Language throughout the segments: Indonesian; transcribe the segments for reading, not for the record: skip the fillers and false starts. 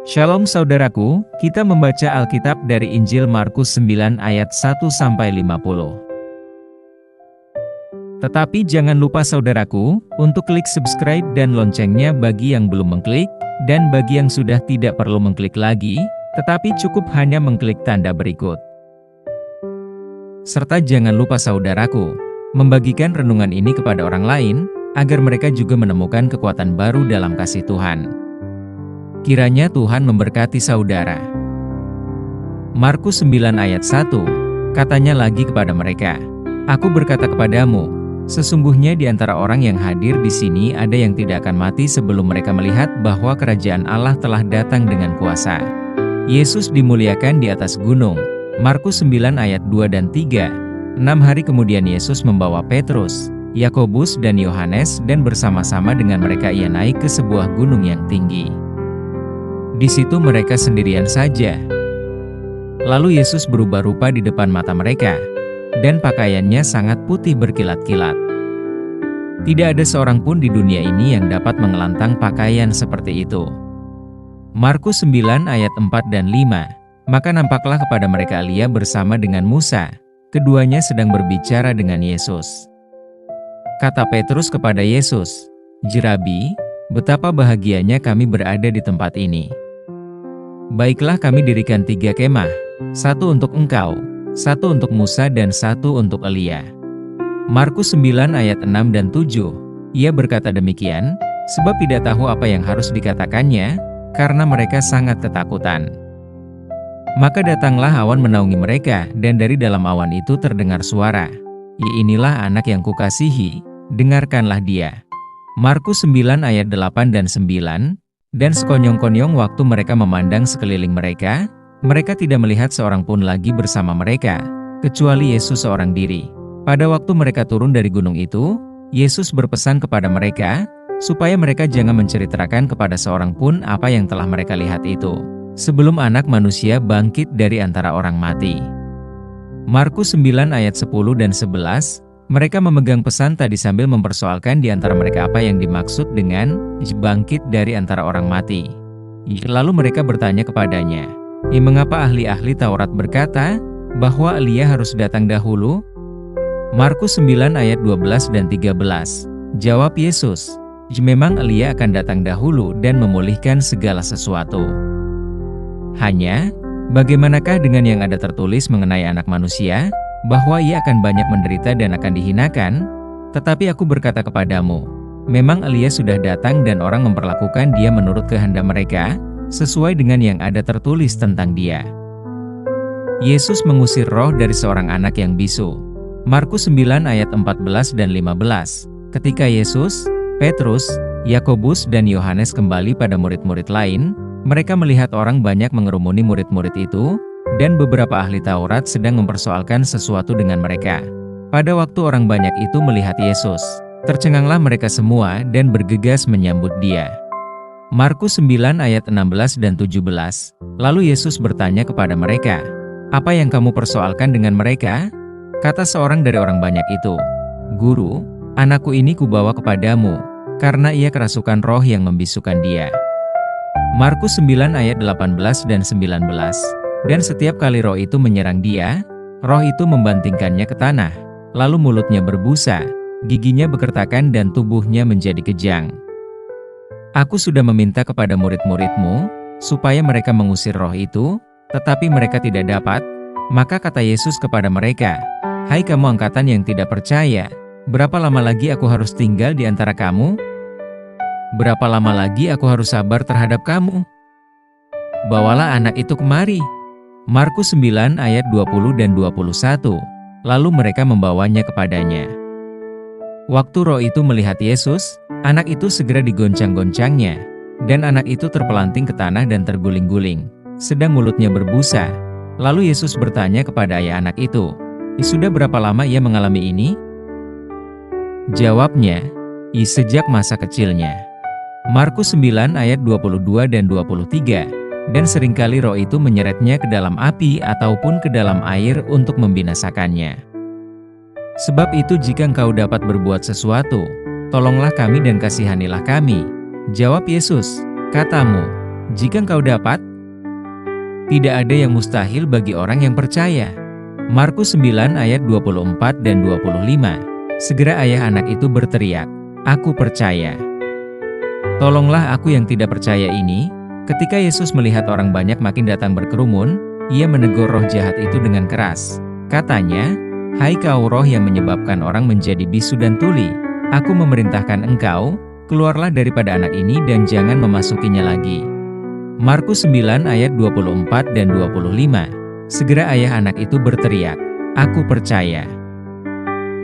Shalom saudaraku, kita membaca Alkitab dari Injil Markus 9 ayat 1-50. Tetapi jangan lupa saudaraku, untuk klik subscribe dan loncengnya bagi yang belum mengklik, dan bagi yang sudah tidak perlu mengklik lagi, tetapi cukup hanya mengklik tanda berikut. Serta jangan lupa saudaraku, membagikan renungan ini kepada orang lain, agar mereka juga menemukan kekuatan baru dalam kasih Tuhan. Kiranya Tuhan memberkati saudara. Markus 9 ayat 1, katanya lagi kepada mereka, "Aku berkata kepadamu, sesungguhnya di antara orang yang hadir di sini ada yang tidak akan mati sebelum mereka melihat bahwa kerajaan Allah telah datang dengan kuasa." Yesus dimuliakan di atas gunung. Markus 9 ayat 2 dan 3. 6 hari kemudian Yesus membawa Petrus, Yakobus dan Yohanes dan bersama-sama dengan mereka ia naik ke sebuah gunung yang tinggi. Di situ mereka sendirian saja. Lalu Yesus berubah rupa di depan mata mereka, dan pakaiannya sangat putih berkilat-kilat. Tidak ada seorang pun di dunia ini yang dapat mengelantang pakaian seperti itu. Markus 9 ayat 4 dan 5, maka nampaklah kepada mereka Elia bersama dengan Musa, keduanya sedang berbicara dengan Yesus. Kata Petrus kepada Yesus, "Rabi, betapa bahagianya kami berada di tempat ini. Baiklah kami dirikan 3 kemah, satu untuk engkau, satu untuk Musa dan satu untuk Elia." Markus 9 ayat 6 dan 7, ia berkata demikian, sebab tidak tahu apa yang harus dikatakannya, karena mereka sangat ketakutan. Maka datanglah awan menaungi mereka, dan dari dalam awan itu terdengar suara, "Inilah anak yang kukasihi, dengarkanlah dia." Markus 9 ayat 8 dan 9, dan sekonyong-konyong waktu mereka memandang sekeliling mereka, mereka tidak melihat seorang pun lagi bersama mereka, kecuali Yesus seorang diri. Pada waktu mereka turun dari gunung itu, Yesus berpesan kepada mereka, supaya mereka jangan menceritakan kepada seorang pun apa yang telah mereka lihat itu, sebelum Anak Manusia bangkit dari antara orang mati. Markus 9 ayat 10 dan 11, mereka memegang pesan tadi sambil mempersoalkan di antara mereka apa yang dimaksud dengan bangkit dari antara orang mati. Lalu mereka bertanya kepadanya, "Mengapa ahli-ahli Taurat berkata bahwa Elia harus datang dahulu?" Markus 9 ayat 12 dan 13, jawab Yesus, "Memang Elia akan datang dahulu dan memulihkan segala sesuatu. Hanya, bagaimanakah dengan yang ada tertulis mengenai Anak Manusia? Bahwa ia akan banyak menderita dan akan dihinakan? Tetapi aku berkata kepadamu, memang Elia sudah datang dan orang memperlakukan dia menurut kehendak mereka, sesuai dengan yang ada tertulis tentang dia." Yesus mengusir roh dari seorang anak yang bisu. Markus 9 ayat 14 dan 15, ketika Yesus, Petrus, Yakobus dan Yohanes kembali pada murid-murid lain, mereka melihat orang banyak mengerumuni murid-murid itu, dan beberapa ahli Taurat sedang mempersoalkan sesuatu dengan mereka. Pada waktu orang banyak itu melihat Yesus, tercenganglah mereka semua dan bergegas menyambut dia. Markus 9 ayat 16 dan 17, lalu Yesus bertanya kepada mereka, "Apa yang kamu persoalkan dengan mereka?" Kata seorang dari orang banyak itu, "Guru, anakku ini kubawa kepadamu, karena ia kerasukan roh yang membisukan dia." Markus 9 ayat 18 dan 19, dan setiap kali roh itu menyerang dia, roh itu membantingkannya ke tanah, lalu mulutnya berbusa, giginya bekertakan dan tubuhnya menjadi kejang. "Aku sudah meminta kepada murid-muridmu, supaya mereka mengusir roh itu, tetapi mereka tidak dapat." Maka kata Yesus kepada mereka, "Hai kamu angkatan yang tidak percaya, berapa lama lagi aku harus tinggal di antara kamu? Berapa lama lagi aku harus sabar terhadap kamu? Bawalah anak itu kemari." Markus 9 ayat 20 dan 21, lalu mereka membawanya kepadanya. Waktu roh itu melihat Yesus, anak itu segera digoncang-goncangnya, dan anak itu terpelanting ke tanah dan terguling-guling, sedang mulutnya berbusa. Lalu Yesus bertanya kepada ayah anak itu, "Sudah berapa lama ia mengalami ini?" Jawabnya, "Sejak masa kecilnya." Markus 9 ayat 22 dan 23, dan seringkali roh itu menyeretnya ke dalam api ataupun ke dalam air untuk membinasakannya. "Sebab itu jika engkau dapat berbuat sesuatu, tolonglah kami dan kasihanilah kami." Jawab Yesus, "Katamu, Jika engkau dapat, tidak ada yang mustahil bagi orang yang percaya. Markus 9 ayat 24 dan 25. Segera ayah anak itu berteriak, "Aku percaya. Tolonglah aku yang tidak percaya ini." Ketika Yesus melihat orang banyak makin datang berkerumun, ia menegur roh jahat itu dengan keras. Katanya, "Hai kau roh yang menyebabkan orang menjadi bisu dan tuli, aku memerintahkan engkau, keluarlah daripada anak ini dan jangan memasukinya lagi." Markus 9 ayat 24 dan 25. Segera ayah anak itu berteriak, "Aku percaya.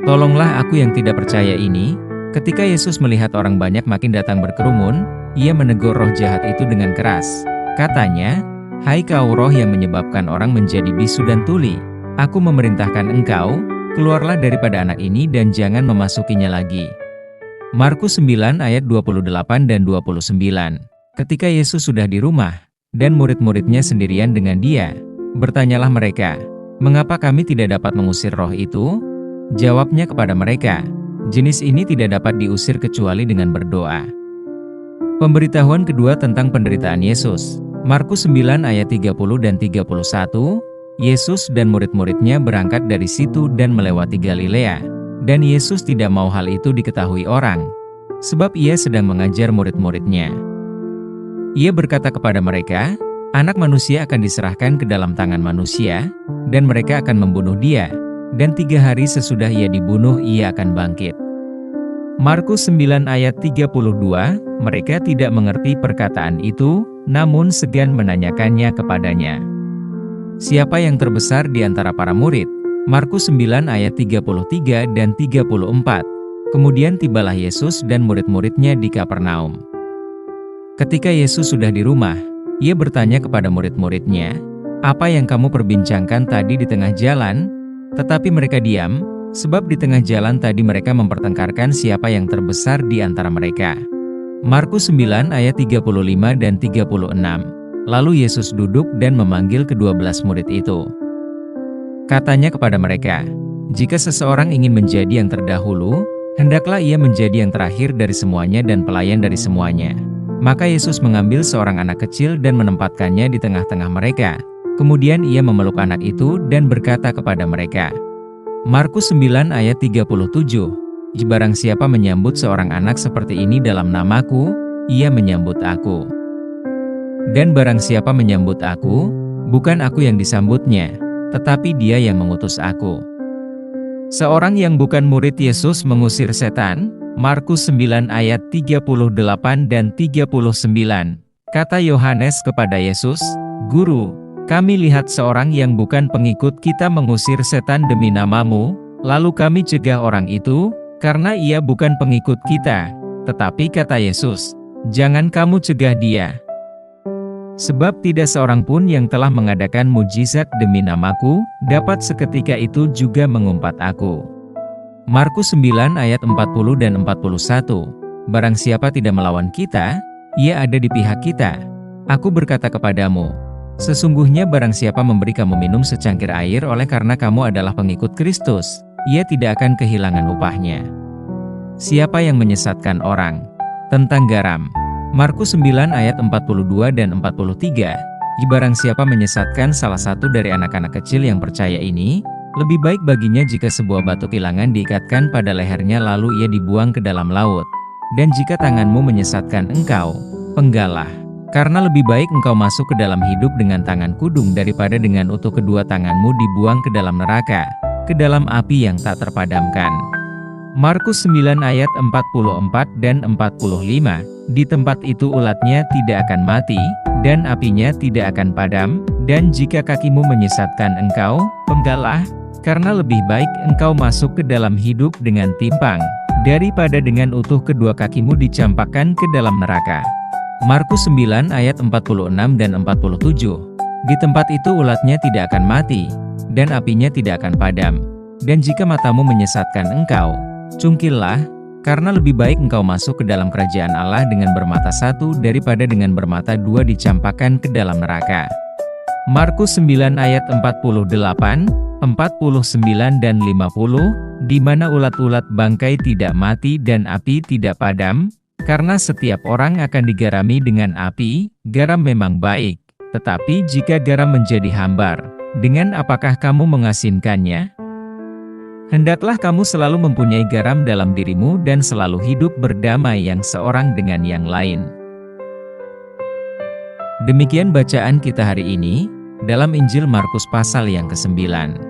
Tolonglah aku yang tidak percaya ini." Ketika Yesus melihat orang banyak makin datang berkerumun, ia menegur roh jahat itu dengan keras. Katanya, "Hai kau roh yang menyebabkan orang menjadi bisu dan tuli, aku memerintahkan engkau, keluarlah daripada anak ini dan jangan memasukinya lagi." Markus 9 ayat 28 dan 29. Ketika Yesus sudah di rumah, dan murid-muridnya sendirian dengan dia, bertanyalah mereka, "Mengapa kami tidak dapat mengusir roh itu?" Jawabnya kepada mereka, "Jenis ini tidak dapat diusir kecuali dengan berdoa." Pemberitahuan kedua tentang penderitaan Yesus. Markus 9 ayat 30 dan 31. Yesus dan murid-muridnya berangkat dari situ dan melewati Galilea. Dan Yesus tidak mau hal itu diketahui orang, sebab ia sedang mengajar murid-muridnya. Ia berkata kepada mereka, "Anak manusia akan diserahkan ke dalam tangan manusia, dan mereka akan membunuh dia. Dan 3 hari sesudah ia dibunuh ia akan bangkit." Markus 9 ayat 32, mereka tidak mengerti perkataan itu, namun segan menanyakannya kepadanya. Siapa yang terbesar di antara para murid? Markus 9 ayat 33 dan 34. Kemudian tibalah Yesus dan murid-muridnya di Kapernaum. Ketika Yesus sudah di rumah, ia bertanya kepada murid-muridnya, "Apa yang kamu perbincangkan tadi di tengah jalan?" Tetapi mereka diam, sebab di tengah jalan tadi mereka mempertengkarkan siapa yang terbesar di antara mereka. Markus 9 ayat 35 dan 36. Lalu Yesus duduk dan memanggil ke-12 murid itu. Katanya kepada mereka, "Jika seseorang ingin menjadi yang terdahulu, hendaklah ia menjadi yang terakhir dari semuanya dan pelayan dari semuanya." Maka Yesus mengambil seorang anak kecil dan menempatkannya di tengah-tengah mereka. Kemudian ia memeluk anak itu dan berkata kepada mereka. Markus 9 ayat 37. "Barang siapa menyambut seorang anak seperti ini dalam namaku, ia menyambut aku. Dan barang siapa menyambut aku, bukan aku yang disambutnya, tetapi dia yang mengutus aku." Seorang yang bukan murid Yesus mengusir setan. Markus 9 ayat 38 dan 39. Kata Yohanes kepada Yesus, "Guru, kami lihat seorang yang bukan pengikut kita mengusir setan demi namamu, lalu kami cegah orang itu, karena ia bukan pengikut kita." Tetapi kata Yesus, "Jangan kamu cegah dia. Sebab tidak seorang pun yang telah mengadakan mujizat demi namaku, dapat seketika itu juga mengumpat aku." Markus 9 ayat 40 dan 41. "Barang siapa tidak melawan kita, ia ada di pihak kita. Aku berkata kepadamu, sesungguhnya barang siapa memberi kamu minum secangkir air oleh karena kamu adalah pengikut Kristus, ia tidak akan kehilangan upahnya." Siapa yang menyesatkan orang? Tentang garam. Markus 9 ayat 42 dan 43. "Barang siapa menyesatkan salah satu dari anak-anak kecil yang percaya ini, lebih baik baginya jika sebuah batu kilangan diikatkan pada lehernya lalu ia dibuang ke dalam laut. Dan jika tanganmu menyesatkan engkau, penggalah. Karena lebih baik engkau masuk ke dalam hidup dengan tangan kudung daripada dengan utuh kedua tanganmu dibuang ke dalam neraka, ke dalam api yang tak terpadamkan." Markus 9 ayat 44 dan 45. "Di tempat itu ulatnya tidak akan mati, dan apinya tidak akan padam, dan jika kakimu menyesatkan engkau, penggalah. Karena lebih baik engkau masuk ke dalam hidup dengan timpang, daripada dengan utuh kedua kakimu dicampakkan ke dalam neraka." Markus 9 ayat 46 dan 47. "Di tempat itu ulatnya tidak akan mati, dan apinya tidak akan padam. Dan jika matamu menyesatkan engkau, cungkillah, karena lebih baik engkau masuk ke dalam kerajaan Allah dengan bermata satu daripada dengan bermata dua dicampakkan ke dalam neraka." Markus 9 ayat 48, 49 dan 50. "Di mana ulat-ulat bangkai tidak mati dan api tidak padam, Karena setiap orang akan digarami dengan api, garam memang baik. Tetapi jika garam menjadi hambar, dengan apakah kamu mengasinkannya? Hendaklah kamu selalu mempunyai garam dalam dirimu dan selalu hidup berdamai yang seorang dengan yang lain. Demikian bacaan kita hari ini, dalam Injil Markus pasal yang ke-9.